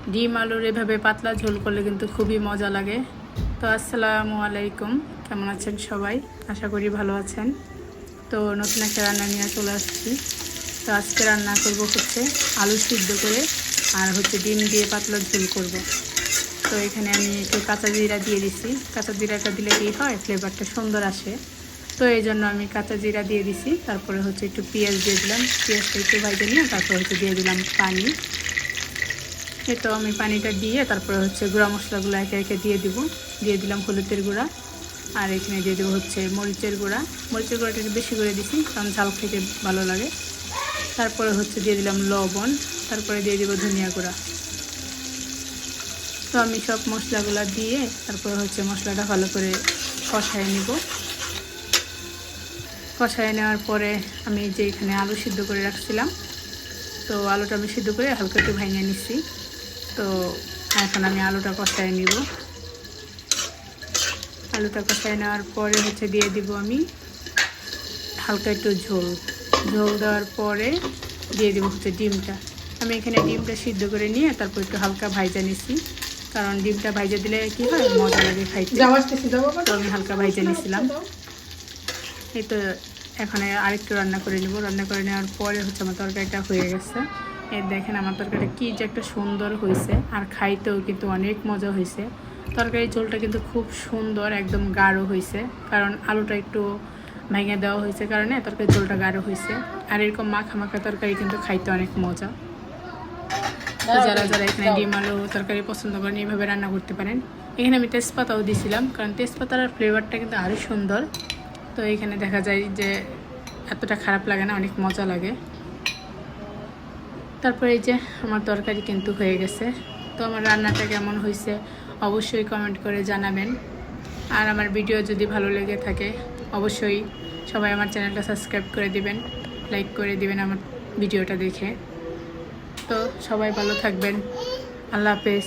ডিম আলুর এভাবে পাতলা ঝোল করলে কিন্তু খুবই মজা লাগে। তো আসসালামু আলাইকুম, কেমন আছেন সবাই? আশা করি ভালো আছেন। তো নতুন একটা রান্না নিয়ে চলে আসছি। তো আজকে রান্না করব হচ্ছে আলু সিদ্ধ করে আর হচ্ছে ডিম দিয়ে পাতলা ঝোল করব। তো এখানে আমি একটু কাঁচা জিরা দিয়ে দিছি। কাঁচা জিরাটা দিলে কি হয়, ফ্লেভারটা সুন্দর আসে। তো এই জন্য আমি কাঁচা জিরা দিয়ে দিছি। তারপরে হচ্ছে একটু পেঁয়াজ দিয়ে দিলাম। পেঁয়াজটা একটু ভাজে নিয়ে তারপরে হচ্ছে দিয়ে দিলাম পানি। এই তো আমি পানিটা দিয়ে তারপরে হচ্ছে গুঁড়া মশলাগুলো একে একে দিয়ে দিলাম হলুদের গুঁড়া, আর এখানে দিয়ে দেবো হচ্ছে মরিচের গুঁড়া। মরিচের গুঁড়াটা একটু বেশি করে দিছি কারণ ঝাল খেতে ভালো লাগে। তারপরে হচ্ছে দিয়ে দিলাম লবণ, তারপরে দিয়ে দেবো ধনিয়া গুঁড়া। তো আমি সব মশলাগুলো দিয়ে তারপরে হচ্ছে মশলাটা ভালো করে কষায় নিব। কষায় নেওয়ার পরে আমি যে এখানে আলু সিদ্ধ করে রাখছিলাম, তো আলুটা আমি সিদ্ধ করে হালকা একটু ভেঙে নিচ্ছি। তো এখন আমি আলুটা কষায় নিব। আলুটা কষায় নেওয়ার পরে হচ্ছে দিয়ে দিব আমি হালকা একটু ঝোল দেওয়ার পরে দিয়ে দেবো হচ্ছে ডিমটা। আমি এখানে ডিমটা সিদ্ধ করে নিয়ে তারপর একটু হালকা ভাইজা নিছি, কারণ ডিমটা ভাইজা দিলে কি হয়, মজা লাগে খাইতে। তো আমি হালকা ভাইজা নিছিলাম। এই তো এখন আরেকটু রান্না করে নেব। রান্না করে নেওয়ার পরে হচ্ছে আমার তরকারিটা হয়ে গেছে। এই দেখেন আমার তরকারিটা কী যে একটা সুন্দর হয়েছে, আর খাইতেও কিন্তু অনেক মজা হয়েছে। তরকারির ঝোলটা কিন্তু খুব সুন্দর, একদম গাঢ় হয়েছে, কারণ আলুটা একটু ভেঙে দেওয়া হয়েছে কারণে তরকারির ঝোলটা গাঢ় হয়েছে। আর এরকম মাখা মাখা তরকারি কিন্তু খাইতে অনেক মজা। তো যারা যারা এখানে ডিম আলু তরকারি পছন্দ করেন এইভাবে রান্না করতে পারেন। এখানে আমি তেজপাতাও দিয়েছিলাম, কারণ তেজপাতার ফ্লেভারটা কিন্তু আরও সুন্দর। তো এখানে দেখা যায় যে এতটা খারাপ লাগে না, অনেক মজা লাগে। তারপরে এই যে আমার তরকারি কিন্তু হয়ে গেছে। তো আমার রান্নাটা কেমন হয়েছে অবশ্যই কমেন্ট করে জানাবেন। আর আমার ভিডিও যদি ভালো লেগে থাকে অবশ্যই সবাই আমার চ্যানেলটা সাবস্ক্রাইব করে দিবেন, লাইক করে দিবেন আমার ভিডিওটা দেখে। তো সবাই ভালো থাকবেন। আল্লাহ হাফেজ।